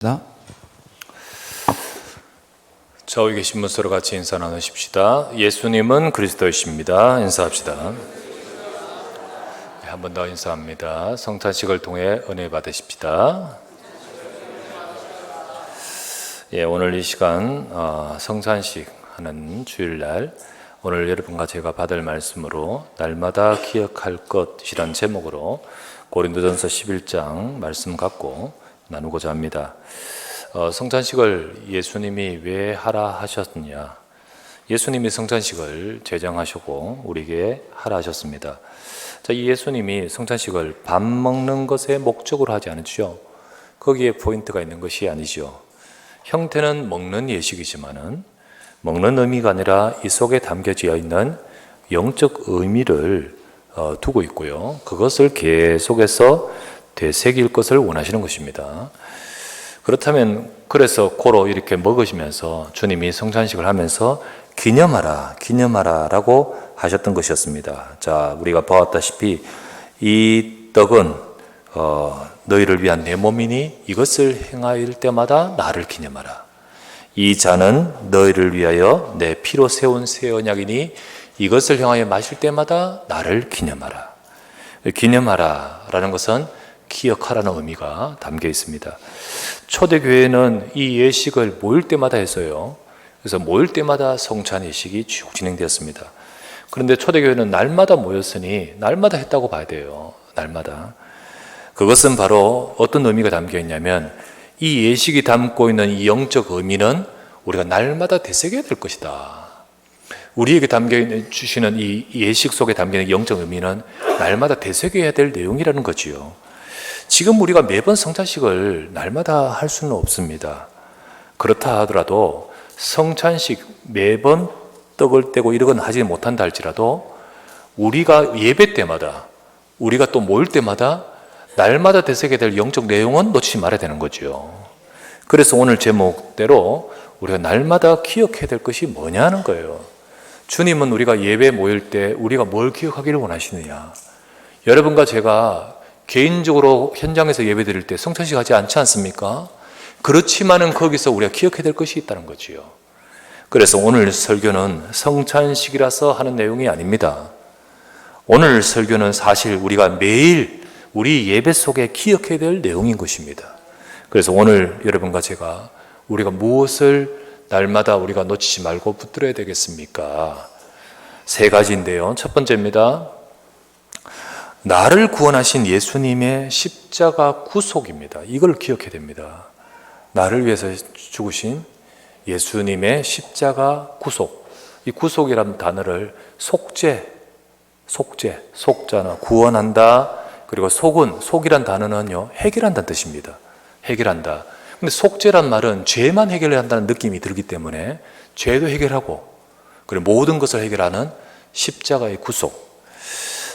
자, 좌우에 계신 분 서로 같이 인사 나누십시다. 예수님은 그리스도이십니다. 인사합시다. 한 번 더 인사합니다. 성찬식을 통해 은혜 받으십시다. 오늘 이 시간 성찬식 하는 주일날, 오늘 여러분과 제가 받을 말씀으로 날마다 기억할 것이란 제목으로 고린도전서 11장 말씀 갖고 나누고자 합니다. 성찬식을 예수님이 왜 하라 하셨느냐? 예수님이 성찬식을 제정하시고 우리에게 하라 하셨습니다. 자, 이 예수님이 성찬식을 밥 먹는 것의 목적으로 하지 않으시죠. 거기에 포인트가 있는 것이 아니죠. 형태는 먹는 예식이지만은 먹는 의미가 아니라 이 속에 담겨져 있는 영적 의미를 두고 있고요. 그것을 계속해서 되새길 것을 원하시는 것입니다. 그렇다면 그래서 고로 이렇게 먹으시면서 주님이 성찬식을 하면서 기념하라 라고 하셨던 것이었습니다. 자, 우리가 보았다시피 이 떡은 너희를 위한 내 몸이니 이것을 행할 때마다 나를 기념하라. 이 잔은 너희를 위하여 내 피로 세운 새 언약이니 이것을 향하여 마실 때마다 나를 기념하라. 기념하라 라는 것은 기억하라는 의미가 담겨 있습니다. 초대교회는 이 예식을 모일 때마다 했어요. 그래서 모일 때마다 성찬 예식이 쭉 진행되었습니다. 그런데 초대교회는 날마다 모였으니 날마다 했다고 봐야 돼요. 날마다. 그것은 바로 어떤 의미가 담겨 있냐면 이 예식이 담고 있는 이 영적 의미는 우리가 날마다 되새겨야 될 것이다. 우리에게 주시는 이 예식 속에 담기는 영적 의미는 날마다 되새겨야 될 내용이라는 거지요. 지금 우리가 매번 성찬식을 날마다 할 수는 없습니다. 그렇다 하더라도 성찬식 매번 떡을 떼고 이런 건 하지 못한다 할지라도 우리가 예배 때마다, 우리가 또 모일 때마다 날마다 되새겨야 될 영적 내용은 놓치지 말아야 되는 거죠. 그래서 오늘 제목대로 우리가 날마다 기억해야 될 것이 뭐냐 하는 거예요. 주님은 우리가 예배 모일 때 우리가 뭘 기억하기를 원하시느냐. 여러분과 제가 개인적으로 현장에서 예배 드릴 때 성찬식 하지 않지 않습니까? 그렇지만은 거기서 우리가 기억해야 될 것이 있다는 거지요. 그래서 오늘 설교는 성찬식이라서 하는 내용이 아닙니다. 오늘 설교는 사실 우리가 매일 우리 예배 속에 기억해야 될 내용인 것입니다. 그래서 오늘 여러분과 제가 우리가 무엇을 날마다 우리가 놓치지 말고 붙들어야 되겠습니까? 세 가지인데요. 첫 번째입니다. 나를 구원하신 예수님의 십자가 구속입니다. 이걸 기억해야 됩니다. 나를 위해서 죽으신 예수님의 십자가 구속. 이 구속이라는 단어를 속자나 구원한다. 그리고 속이란 단어는요, 해결한다는 뜻입니다. 해결한다. 근데 속죄란 말은 죄만 해결한다는 느낌이 들기 때문에 죄도 해결하고, 그리고 모든 것을 해결하는 십자가의 구속.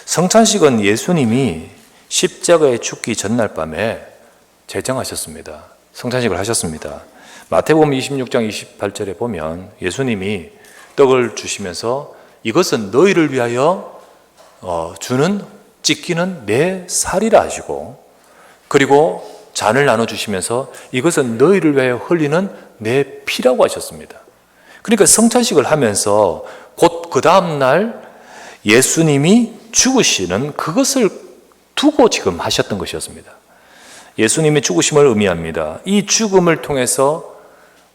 성찬식은 예수님이 십자가에 죽기 전날 밤에 제정하셨습니다. 성찬식을 하셨습니다. 마태복음 26장 28절에 보면 예수님이 떡을 주시면서 이것은 너희를 위하여 찢기는 내 살이라 하시고, 그리고 잔을 나눠주시면서 이것은 너희를 위하여 흘리는 내 피라고 하셨습니다. 그러니까 성찬식을 하면서 곧 그 다음날 예수님이 죽으시는 그것을 두고 지금 하셨던 것이었습니다. 예수님의 죽으심을 의미합니다. 이 죽음을 통해서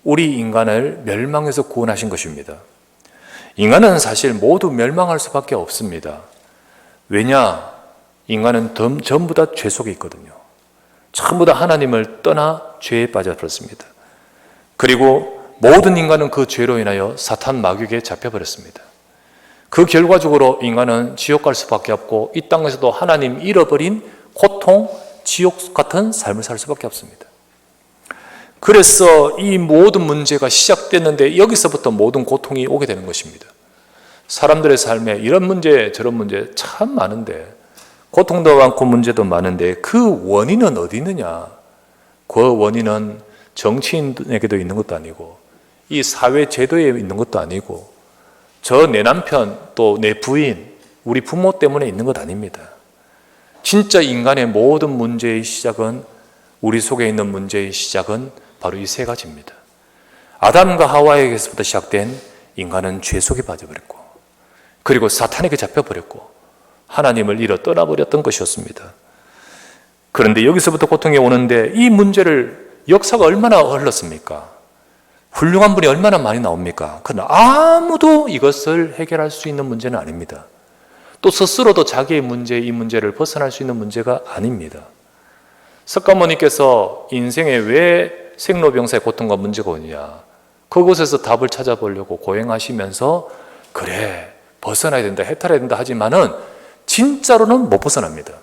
우리 인간을 멸망에서 구원하신 것입니다. 인간은 사실 모두 멸망할 수밖에 없습니다. 왜냐? 인간은 전부 다 죄 속에 있거든요. 전부 다 하나님을 떠나 죄에 빠져버렸습니다. 그리고 모든 인간은 그 죄로 인하여 사탄 마귀에게 잡혀버렸습니다. 그 결과적으로 인간은 지옥 갈 수밖에 없고 이 땅에서도 하나님 잃어버린 고통, 지옥 같은 삶을 살 수밖에 없습니다. 그래서 이 모든 문제가 시작됐는데 여기서부터 모든 고통이 오게 되는 것입니다. 사람들의 삶에 이런 문제 저런 문제 참 많은데, 고통도 많고 문제도 많은데 그 원인은 어디 있느냐? 그 원인은 정치인에게도 있는 것도 아니고 이 사회 제도에 있는 것도 아니고 내 남편 또 내 부인, 우리 부모 때문에 있는 것 아닙니다. 진짜 인간의 모든 문제의 시작은 우리 속에 있는 문제의 시작은 바로 이 세 가지입니다. 아담과 하와에게서부터 시작된 인간은 죄 속에 빠져버렸고, 그리고 사탄에게 잡혀버렸고, 하나님을 잃어 떠나버렸던 것이었습니다. 그런데 여기서부터 고통이 오는데, 이 문제를 역사가 얼마나 흘렀습니까? 훌륭한 분이 얼마나 많이 나옵니까? 그러나 아무도 이것을 해결할 수 있는 문제는 아닙니다. 또 스스로도 자기의 문제, 이 문제를 벗어날 수 있는 문제가 아닙니다. 석가모니께서 인생에 왜 생로병사의 고통과 문제가 오느냐, 그곳에서 답을 찾아보려고 고행하시면서 그래 벗어나야 된다, 해탈해야 된다 하지만은 진짜로는 못 벗어납니다.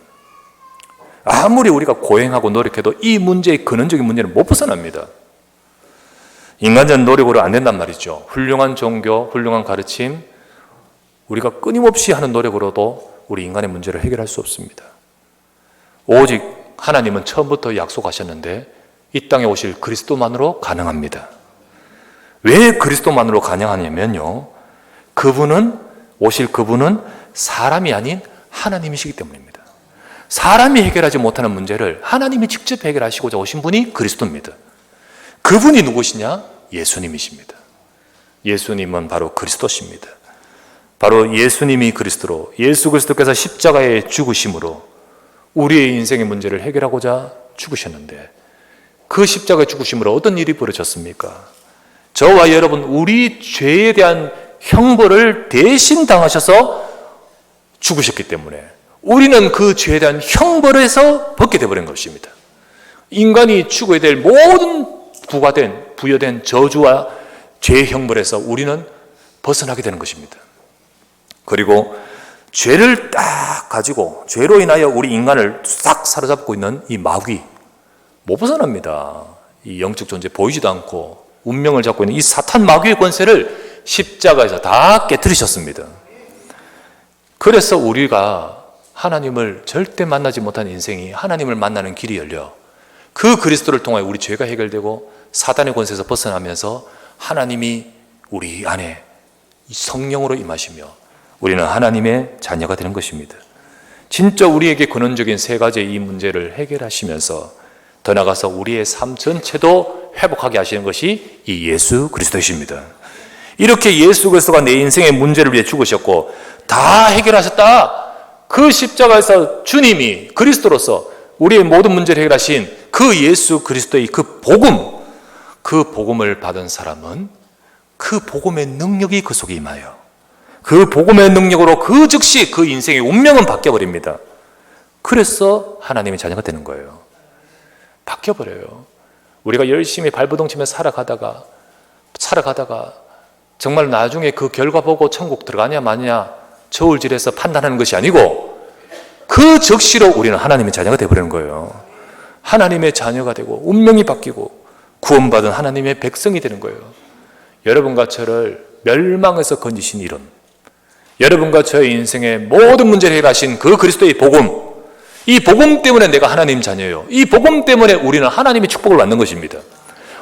아무리 우리가 고행하고 노력해도 이 문제의 근원적인 문제는 못 벗어납니다. 인간적인 노력으로 안 된단 말이죠. 훌륭한 종교, 훌륭한 가르침, 우리가 끊임없이 하는 노력으로도 우리 인간의 문제를 해결할 수 없습니다. 오직 하나님은 처음부터 약속하셨는데 이 땅에 오실 그리스도만으로 가능합니다. 왜 그리스도만으로 가능하냐면요, 오실 그분은 사람이 아닌 하나님이시기 때문입니다. 사람이 해결하지 못하는 문제를 하나님이 직접 해결하시고자 오신 분이 그리스도입니다. 그분이 누구시냐? 예수님이십니다. 예수님은 바로 그리스도십니다. 바로 예수님이 그리스도로, 예수 그리스도께서 십자가에 죽으심으로 우리의 인생의 문제를 해결하고자 죽으셨는데, 그 십자가의 죽으심으로 어떤 일이 벌어졌습니까? 저와 여러분, 우리 죄에 대한 형벌을 대신 당하셔서 죽으셨기 때문에 우리는 그 죄에 대한 형벌에서 벗게 되어버린 것입니다. 인간이 죽어야 될 모든 부여된 저주와 죄의 형벌에서 우리는 벗어나게 되는 것입니다. 그리고 죄를 딱 가지고 죄로 인하여 우리 인간을 싹 사로잡고 있는 이 마귀, 못 벗어납니다. 이 영적 존재 보이지도 않고 운명을 잡고 있는 이 사탄 마귀의 권세를 십자가에서 다 깨뜨리셨습니다. 그래서 우리가 하나님을 절대 만나지 못한 인생이 하나님을 만나는 길이 열려 그 그리스도를 통하여 우리 죄가 해결되고 사단의 권세에서 벗어나면서 하나님이 우리 안에 성령으로 임하시며 우리는 하나님의 자녀가 되는 것입니다. 진짜 우리에게 근원적인 세 가지의 이 문제를 해결하시면서 더 나아가서 우리의 삶 전체도 회복하게 하시는 것이 이 예수 그리스도이십니다. 이렇게 예수 그리스도가 내 인생의 문제를 위해 죽으셨고 다 해결하셨다. 그 십자가에서 주님이 그리스도로서 우리의 모든 문제를 해결하신 그 예수 그리스도의 그 복음을 받은 사람은 그 복음의 능력이 그 속에 임하여 그 복음의 능력으로 그 즉시 그 인생의 운명은 바뀌어버립니다. 그래서 하나님의 자녀가 되는 거예요. 바뀌어버려요. 우리가 열심히 발버둥치며 살아가다가 정말 나중에 그 결과 보고 천국 들어가냐 마냐 저울질해서 판단하는 것이 아니고 그 즉시로 우리는 하나님의 자녀가 되어버리는 거예요. 하나님의 자녀가 되고 운명이 바뀌고 구원받은 하나님의 백성이 되는 거예요. 여러분과 저를 멸망에서 건지신 이름, 여러분과 저의 인생의 모든 문제를 해결하신 그 그리스도의 복음, 이 복음 때문에 내가 하나님 자녀예요. 이 복음 때문에 우리는 하나님의 축복을 받는 것입니다.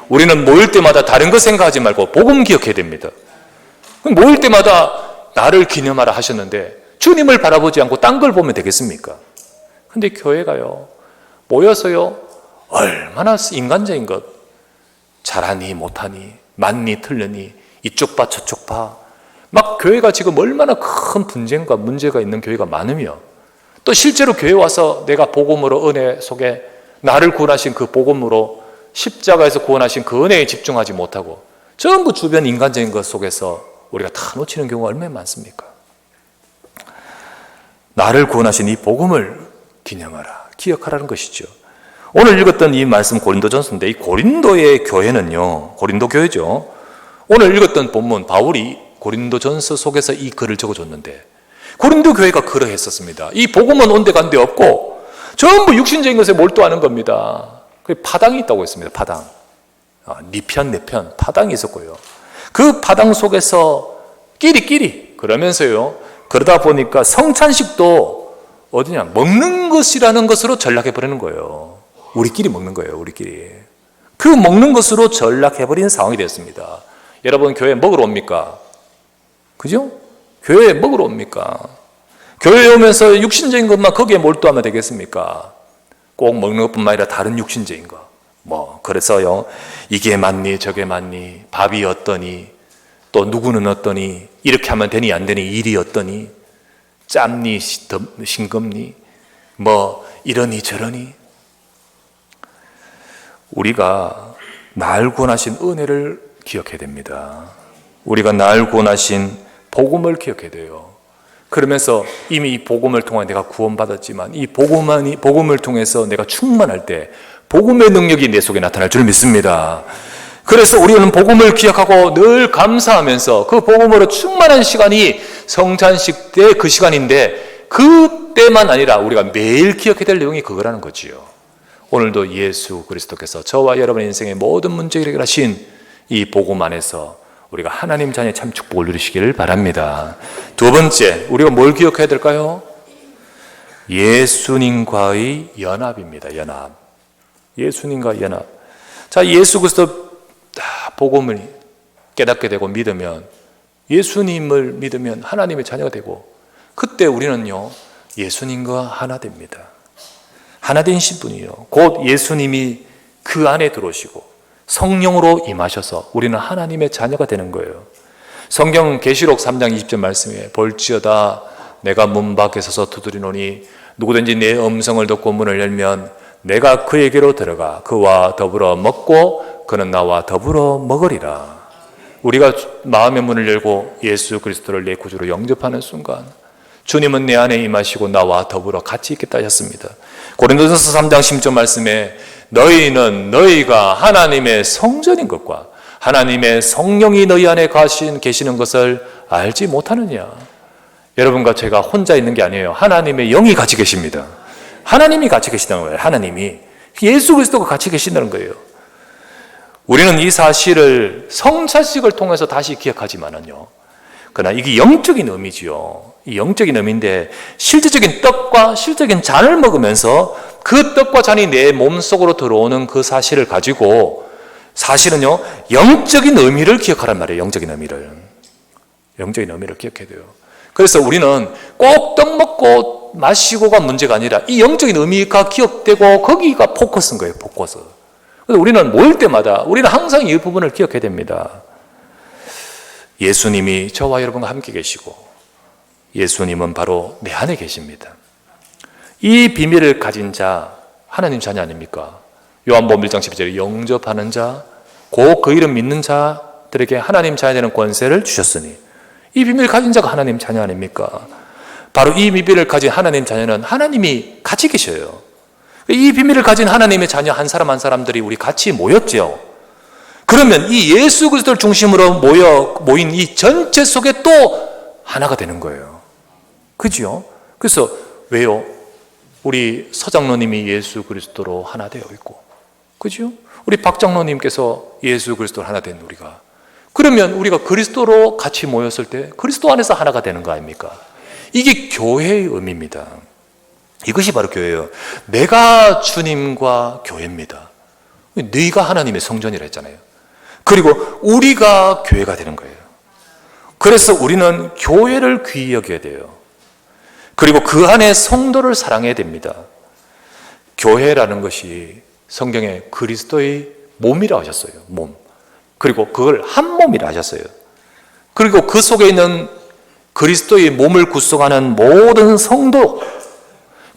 우리는 모일 때마다 다른 거 생각하지 말고 복음 기억해야 됩니다. 모일 때마다 나를 기념하라 하셨는데 주님을 바라보지 않고 딴 걸 보면 되겠습니까? 근데 교회가요, 모여서요, 얼마나 인간적인 것, 잘하니 못하니, 맞니 틀리니, 이쪽 봐 저쪽 봐, 막 교회가 지금 얼마나 큰 분쟁과 문제가 있는 교회가 많으며, 또 실제로 교회 와서 내가 복음으로 은혜 속에 나를 구원하신 그 복음으로 십자가에서 구원하신 그 은혜에 집중하지 못하고 전부 주변 인간적인 것 속에서 우리가 다 놓치는 경우가 얼마나 많습니까? 나를 구원하신 이 복음을 기념하라, 기억하라는 것이죠. 오늘 읽었던 이 말씀 고린도전서인데, 이 고린도의 교회는요, 고린도 교회죠. 오늘 읽었던 본문 바울이 고린도전서 속에서 이 글을 적어줬는데 고린도 교회가 그러했었습니다. 이 복음은 온데간데 없고 전부 육신적인 것에 몰두하는 겁니다. 파당이 있다고 했습니다. 파당. 네 편, 내 편, 파당이 있었고요. 그 파당 속에서 끼리끼리 그러면서요, 그러다 보니까 성찬식도 어디냐, 먹는 것이라는 것으로 전락해버리는 거예요. 우리끼리 먹는 거예요, 우리끼리. 그 먹는 것으로 전락해버린 상황이 됐습니다. 여러분, 교회 먹으러 옵니까? 그죠? 교회에 먹으러 옵니까? 교회에 오면서 육신적인 것만 거기에 몰두하면 되겠습니까? 꼭 먹는 것뿐만 아니라 다른 육신적인 거. 그래서요, 이게 맞니, 저게 맞니, 밥이 어떠니, 또 누구는 어떠니, 이렇게 하면 되니, 안 되니, 일이 어떠니, 짭니, 싱겁니, 이러니 저러니. 우리가 날 구원하신 은혜를 기억해야 됩니다. 우리가 날 구원하신 복음을 기억해야 돼요. 그러면서 이미 이 복음을 통해 내가 구원받았지만 이 복음을 통해서 내가 충만할 때 복음의 능력이 내 속에 나타날 줄 믿습니다. 그래서 우리는 복음을 기억하고 늘 감사하면서 그 복음으로 충만한 시간이 성찬식 때 그 시간인데, 그때만 아니라 우리가 매일 기억해야 될 내용이 그거라는 거지요. 오늘도 예수 그리스도께서 저와 여러분의 인생의 모든 문제를 해결하신 이 복음 안에서 우리가 하나님 자녀의 참 축복을 누리시기를 바랍니다. 두 번째, 우리가 뭘 기억해야 될까요? 예수님과의 연합입니다. 연합. 예수님과 연합. 자, 예수 그리스도 복음을 깨닫게 되고 믿으면, 예수님을 믿으면 하나님의 자녀가 되고, 그때 우리는요, 예수님과 하나 됩니다. 하나 되신 분이요, 곧 예수님이 그 안에 들어오시고 성령으로 임하셔서 우리는 하나님의 자녀가 되는 거예요. 성경 계시록 3장 20절 말씀에 볼지어다 내가 문 밖에 서서 두드리노니 누구든지 내 음성을 듣고 문을 열면 내가 그에게로 들어가 그와 더불어 먹고 그는 나와 더불어 먹으리라. 우리가 마음의 문을 열고 예수 그리스도를 내 구주로 영접하는 순간 주님은 내 안에 임하시고 나와 더불어 같이 있겠다 하셨습니다. 고린도전서 3장 10절 말씀에 너희는 너희가 하나님의 성전인 것과 하나님의 성령이 너희 안에 계시는 것을 알지 못하느냐. 여러분과 제가 혼자 있는 게 아니에요. 하나님의 영이 같이 계십니다. 하나님이 같이 계시다는 거예요. 하나님이 예수 그리스도가 같이 계신다는 거예요. 우리는 이 사실을 성찬식을 통해서 다시 기억하지만은요, 그러나 이게 영적인 의미지요. 이 영적인 의미인데 실제적인 떡과 실제적인 잔을 먹으면서 그 떡과 잔이 내 몸속으로 들어오는 그 사실을 가지고 사실은요, 영적인 의미를 기억하란 말이에요. 영적인 의미를 기억해야 돼요. 그래서 우리는 꼭 떡 먹고 마시고가 문제가 아니라 이 영적인 의미가 기억되고 거기가 포커스인 거예요. 포커스. 그래서 우리는 모일 때마다 우리는 항상 이 부분을 기억해야 됩니다. 예수님이 저와 여러분과 함께 계시고 예수님은 바로 내 안에 계십니다. 이 비밀을 가진 자 하나님 자녀 아닙니까? 요한복음 1장 12절에 영접하는 자 곧 그 이름 믿는 자들에게 하나님 자녀 되는 권세를 주셨으니, 이 비밀을 가진 자가 하나님 자녀 아닙니까? 바로 이 비밀을 가진 하나님 자녀는 하나님이 같이 계셔요. 이 비밀을 가진 하나님의 자녀 한 사람 한 사람들이 우리 같이 모였죠. 그러면 이 예수 그리스도를 중심으로 모인 이 전체 속에 또 하나가 되는 거예요. 그죠? 그래서 왜요? 우리 서장로님이 예수 그리스도로 하나 되어 있고, 그죠? 우리 박장로님께서 예수 그리스도로 하나 된 우리가, 그러면 우리가 그리스도로 같이 모였을 때 그리스도 안에서 하나가 되는 거 아닙니까? 이게 교회의 의미입니다. 이것이 바로 교회예요. 내가 주님과 교회입니다. 네가 하나님의 성전이라 했잖아요. 그리고 우리가 교회가 되는 거예요. 그래서 우리는 교회를 귀히 여겨야 돼요. 그리고 그 안에 성도를 사랑해야 됩니다. 교회라는 것이 성경에 그리스도의 몸이라고 하셨어요. 몸. 그리고 그걸 한 몸이라 하셨어요. 그리고 그 속에 있는 그리스도의 몸을 구성하는 모든 성도,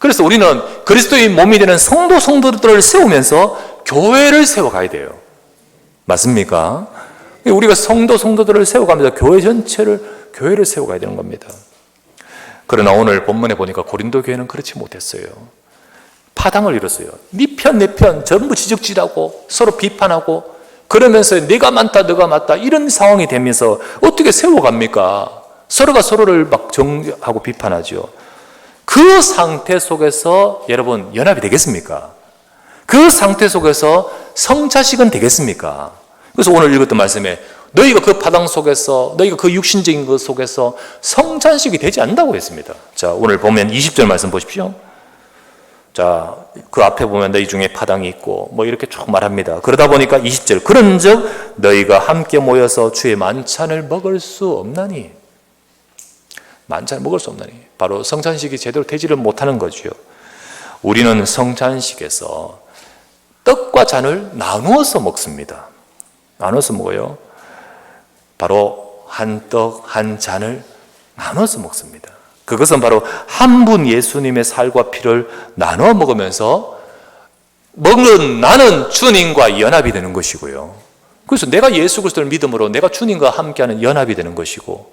그래서 우리는 그리스도의 몸이 되는 성도들을 세우면서 교회를 세워가야 돼요. 맞습니까? 우리가 성도들을 세워가면서 교회 전체를, 교회를 세워가야 되는 겁니다. 그러나 오늘 본문에 보니까 고린도 교회는 그렇지 못했어요. 파당을 이뤘어요. 네 편, 내 편 전부 지적질하고 서로 비판하고 그러면서 내가 많다, 너가 맞다 이런 상황이 되면서 어떻게 세워갑니까? 서로가 서로를 막 정하고 비판하죠. 그 상태 속에서 여러분 연합이 되겠습니까? 그 상태 속에서 성찬식은 되겠습니까? 그래서 오늘 읽었던 말씀에 너희가 그 파당 속에서, 너희가 그 육신적인 것 속에서 성찬식이 되지 않는다고 했습니다. 자, 오늘 보면 20절 말씀 보십시오. 자, 그 앞에 보면 너희 중에 파당이 있고 뭐 이렇게 쭉 말합니다. 그러다 보니까 20절, 그런즉 너희가 함께 모여서 주의 만찬을 먹을 수 없나니. 만찬을 먹을 수 없나니. 바로 성찬식이 제대로 되지를 못하는 거죠. 우리는 성찬식에서 떡과 잔을 나누어서 먹습니다. 나눠서 먹어요. 바로 한 떡, 한 잔을 나눠서 먹습니다. 그것은 바로 한 분 예수님의 살과 피를 나눠 먹으면서 먹는 나는 주님과 연합이 되는 것이고요. 그래서 내가 예수 그리스도를 믿음으로 내가 주님과 함께하는 연합이 되는 것이고,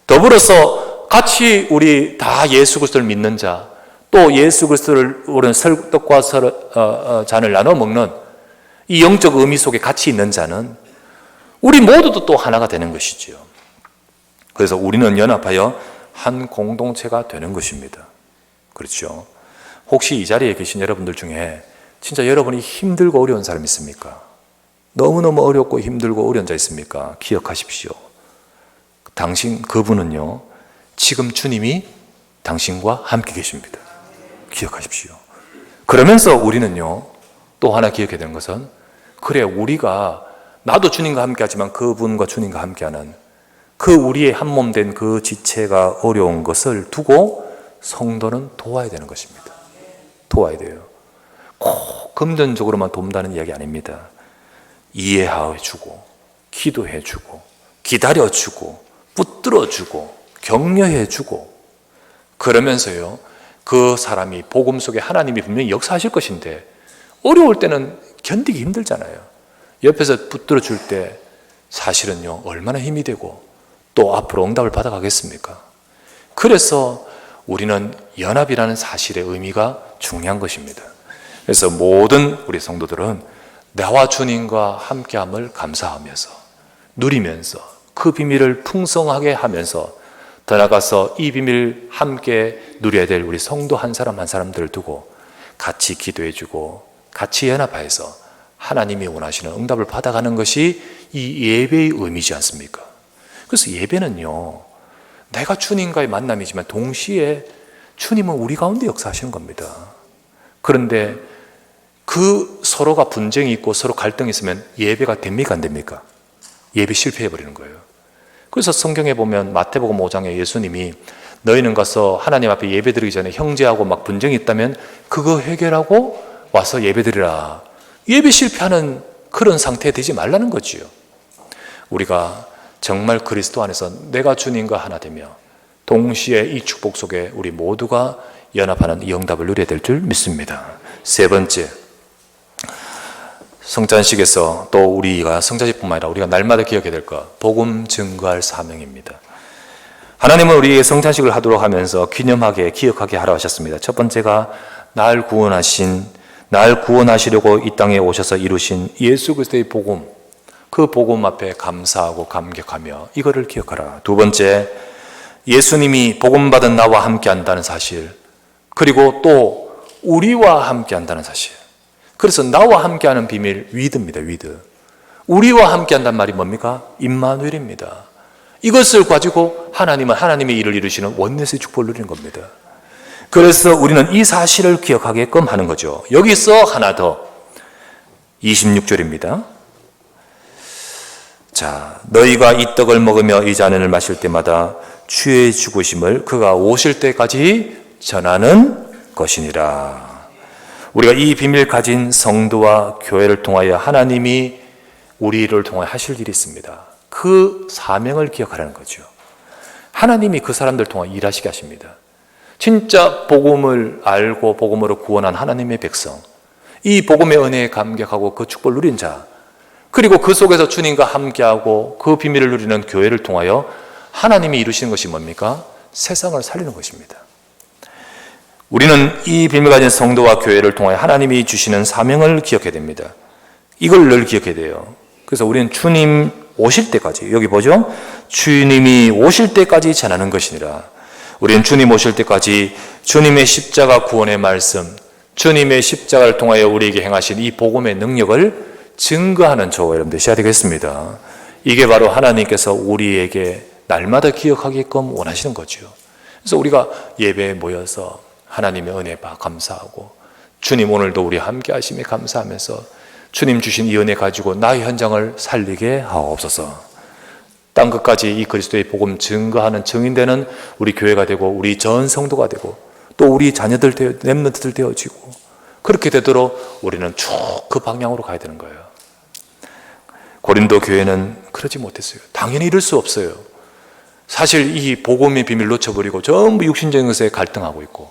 더불어서 같이 우리 다 예수 그리스도를 믿는 자, 또 예수 그리스도를 우리는 떡과 잔을 나눠 먹는 이 영적 의미 속에 같이 있는 자는 우리 모두도 또 하나가 되는 것이지요. 그래서 우리는 연합하여 한 공동체가 되는 것입니다. 그렇죠? 혹시 이 자리에 계신 여러분들 중에 진짜 여러분이 힘들고 어려운 사람 있습니까? 너무너무 어렵고 힘들고 어려운 자 있습니까? 기억하십시오. 그분은요, 지금 주님이 당신과 함께 계십니다. 기억하십시오. 그러면서 우리는요, 또 하나 기억해야 되는 것은, 그래, 우리가 나도 주님과 함께 하지만 그분과 주님과 함께하는 그 우리의 한 몸 된 그 지체가 어려운 것을 두고 성도는 도와야 되는 것입니다. 도와야 돼요. 꼭 금전적으로만 돕는다는 이야기 아닙니다. 이해해주고, 기도해주고, 기다려주고, 붙들어주고, 격려해주고, 그러면서요, 그 사람이 복음 속에 하나님이 분명히 역사하실 것인데 어려울 때는 견디기 힘들잖아요. 옆에서 붙들어줄 때 사실은요, 얼마나 힘이 되고 또 앞으로 응답을 받아가겠습니까? 그래서 우리는 연합이라는 사실의 의미가 중요한 것입니다. 그래서 모든 우리 성도들은 나와 주님과 함께함을 감사하면서, 누리면서, 그 비밀을 풍성하게 하면서, 더 나아가서 이 비밀을 함께 누려야 될 우리 성도 한 사람 한 사람들을 두고 같이 기도해주고 같이 연합해서 하나님이 원하시는 응답을 받아가는 것이 이 예배의 의미지 않습니까? 그래서 예배는요, 내가 주님과의 만남이지만 동시에 주님은 우리 가운데 역사하시는 겁니다. 그런데 그 서로가 분쟁이 있고 서로 갈등이 있으면 예배가 됩니까 안 됩니까? 예배 실패해버리는 거예요. 그래서 성경에 보면 마태복음 5장에 예수님이 너희는 가서 하나님 앞에 예배드리기 전에 형제하고 막 분쟁이 있다면 그거 해결하고 와서 예배드리라. 예배 실패하는 그런 상태에 되지 말라는 거지요. 우리가 정말 그리스도 안에서 내가 주님과 하나 되며 동시에 이 축복 속에 우리 모두가 연합하는 이 응답을 누려야 될 줄 믿습니다. 세 번째, 성찬식에서 또 우리가 성찬식뿐만 아니라 우리가 날마다 기억해야 될 것, 복음 증거할 사명입니다. 하나님은 우리에게 성찬식을 하도록 하면서 기념하게 기억하게 하라 하셨습니다. 첫 번째가 날 구원하시려고 이 땅에 오셔서 이루신 예수 그리스도의 복음, 그 복음 앞에 감사하고 감격하며 이거를 기억하라. 두 번째, 예수님이 복음 받은 나와 함께 한다는 사실, 그리고 또 우리와 함께 한다는 사실. 그래서 나와 함께하는 비밀, 위드입니다. 위드. 우리와 함께한다는 말이 뭡니까? 임마누엘입니다. 이것을 가지고 하나님은 하나님의 일을 이루시는 원내스의 축복을 누리는 겁니다. 그래서 우리는 이 사실을 기억하게끔 하는 거죠. 여기서 하나 더, 26절입니다. 자, 너희가 이 떡을 먹으며 이 잔을 마실 때마다 주의 죽으심을 그가 오실 때까지 전하는 것이니라. 우리가 이 비밀 가진 성도와 교회를 통하여 하나님이 우리를 통하여 하실 일이 있습니다. 그 사명을 기억하라는 거죠. 하나님이 그 사람들 통하여 일하시게 하십니다. 진짜 복음을 알고 복음으로 구원한 하나님의 백성, 이 복음의 은혜에 감격하고 그 축복을 누린 자, 그리고 그 속에서 주님과 함께하고 그 비밀을 누리는 교회를 통하여 하나님이 이루시는 것이 뭡니까? 세상을 살리는 것입니다. 우리는 이 비밀 가진 성도와 교회를 통하여 하나님이 주시는 사명을 기억해야 됩니다. 이걸 늘 기억해야 돼요. 그래서 우리는 주님 오실 때까지, 여기 보죠? 주님이 오실 때까지 전하는 것이니라. 우리는 주님 오실 때까지 주님의 십자가 구원의 말씀, 주님의 십자가를 통하여 우리에게 행하신 이 복음의 능력을 증거하는 저와 여러분 되셔야 되겠습니다. 이게 바로 하나님께서 우리에게 날마다 기억하게끔 원하시는 거죠. 그래서 우리가 예배에 모여서 하나님의 은혜 봐 감사하고, 주님 오늘도 우리 함께 하심에 감사하면서 주님 주신 이 은혜 가지고 나의 현장을 살리게 하옵소서. 땅 끝까지 이 그리스도의 복음 증거하는 증인되는 우리 교회가 되고 우리 전 성도가 되고 또 우리 자녀들, 렘넌트들 되어지고, 그렇게 되도록 우리는 쭉 그 방향으로 가야 되는 거예요. 고린도 교회는 그러지 못했어요. 당연히 이럴 수 없어요. 사실 이 복음의 비밀 놓쳐버리고 전부 육신적인 것에 갈등하고 있고,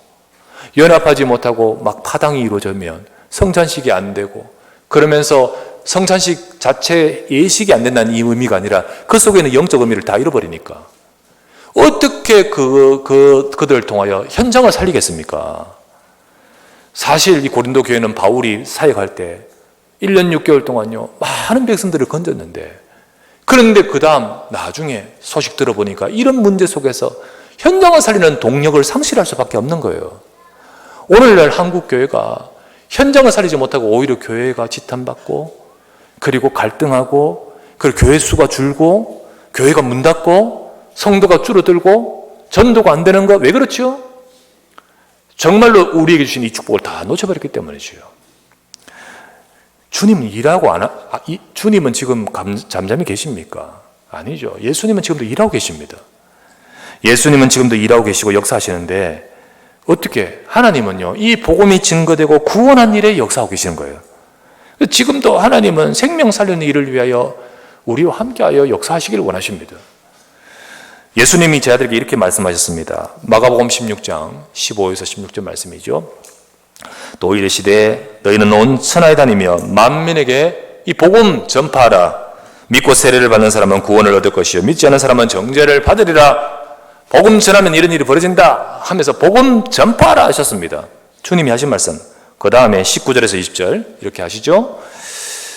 연합하지 못하고 막 파당이 이루어지면 성찬식이 안 되고, 그러면서 성찬식 자체 예식이 안 된다는 이 의미가 아니라 그 속에는 영적 의미를 다 잃어버리니까 어떻게 그들을 통하여 현장을 살리겠습니까? 사실 이 고린도 교회는 바울이 사역할 때 1년 6개월 동안요 많은 백성들을 건졌는데, 그런데 그 다음 나중에 소식 들어보니까 이런 문제 속에서 현장을 살리는 동력을 상실할 수밖에 없는 거예요. 오늘날 한국 교회가 현장을 살리지 못하고 오히려 교회가 지탄받고, 그리고 갈등하고, 그리고 교회 수가 줄고, 교회가 문 닫고, 성도가 줄어들고, 전도가 안 되는 거 왜 그렇죠? 정말로 우리에게 주신 이 축복을 다 놓쳐버렸기 때문이죠. 주님은 일하고 주님은 지금 잠잠히 계십니까? 아니죠. 예수님은 지금도 일하고 계십니다. 예수님은 지금도 일하고 계시고 역사하시는데, 어떻게 하나님은요 이 복음이 증거되고 구원한 일에 역사하고 계시는 거예요. 지금도 하나님은 생명 살리는 일을 위하여 우리와 함께하여 역사하시기를 원하십니다. 예수님이 제 아들에게 이렇게 말씀하셨습니다. 마가복음 16장 15에서 16절 말씀이죠. 또 이르시되 너희는 온 천하에 다니며 만민에게 이 복음 전파하라. 믿고 세례를 받는 사람은 구원을 얻을 것이요 믿지 않는 사람은 정죄를 받으리라. 복음 전하면 이런 일이 벌어진다 하면서 복음 전파하라 하셨습니다. 주님이 하신 말씀. 그 다음에 19절에서 20절 이렇게 하시죠.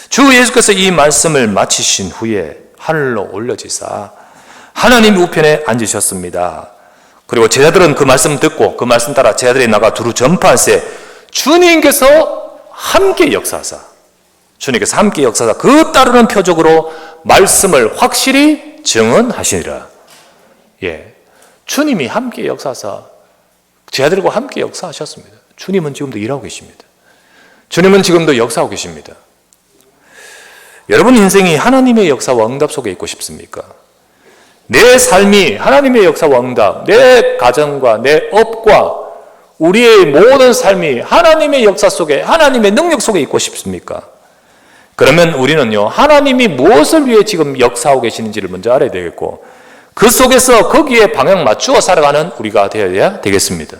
주 예수께서 이 말씀을 마치신 후에 하늘로 올려지사 하나님 우편에 앉으셨습니다. 그리고 제자들은 그 말씀 듣고 그 말씀 따라 제자들이 나가 두루 전파할세 주님께서 함께 역사하사 그 따르는 표적으로 말씀을 확실히 증언하시니라. 예, 주님이 함께 역사하사 제자들과 함께 역사하셨습니다. 주님은 지금도 일하고 계십니다. 주님은 지금도 역사하고 계십니다. 여러분 인생이 하나님의 역사와 응답 속에 있고 싶습니까? 내 삶이 하나님의 역사와 응답, 내 가정과 내 업과 우리의 모든 삶이 하나님의 역사 속에, 하나님의 능력 속에 있고 싶습니까? 그러면 우리는요 하나님이 무엇을 위해 지금 역사하고 계시는지를 먼저 알아야 되겠고, 그 속에서 거기에 방향 맞추어 살아가는 우리가 되어야 되겠습니다.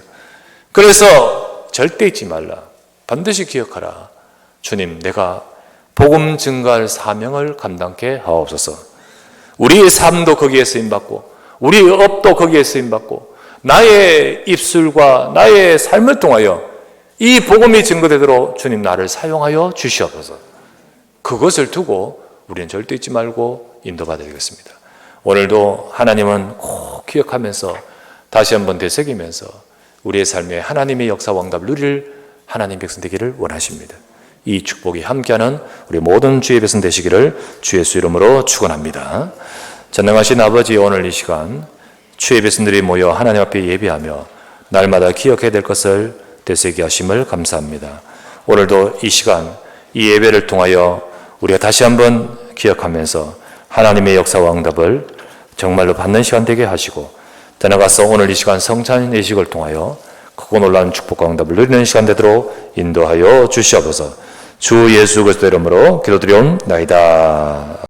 그래서 절대 잊지 말라. 반드시 기억하라. 주님, 내가 복음 증거할 사명을 감당케 하옵소서. 우리의 삶도 거기에 쓰임받고, 우리의 업도 거기에 쓰임받고, 나의 입술과 나의 삶을 통하여 이 복음이 증거되도록 주님 나를 사용하여 주시옵소서. 그것을 두고 우리는 절대 잊지 말고 인도받아야 되겠습니다. 오늘도 하나님은 꼭 기억하면서 다시 한번 되새기면서 우리의 삶에 하나님의 역사와 응답을 누릴 하나님 백성 되기를 원하십니다. 이 축복이 함께하는 우리 모든 주의 백성 되시기를 주 예수 이름으로 축원합니다. 전능하신 아버지, 오늘 이 시간 주의 백성들이 모여 하나님 앞에 예배하며 날마다 기억해야 될 것을 되새기 하심을 감사합니다. 오늘도 이 시간 이 예배를 통하여 우리가 다시 한번 기억하면서 하나님의 역사와 응답을 정말로 받는 시간 되게 하시고, 더 나아가서 오늘 이 시간 성찬 예식을 통하여 크고 놀라운 축복과 응답을 누리는 시간 되도록 인도하여 주시옵소서. 주 예수 그리스도 이름으로 기도드리옵나이다.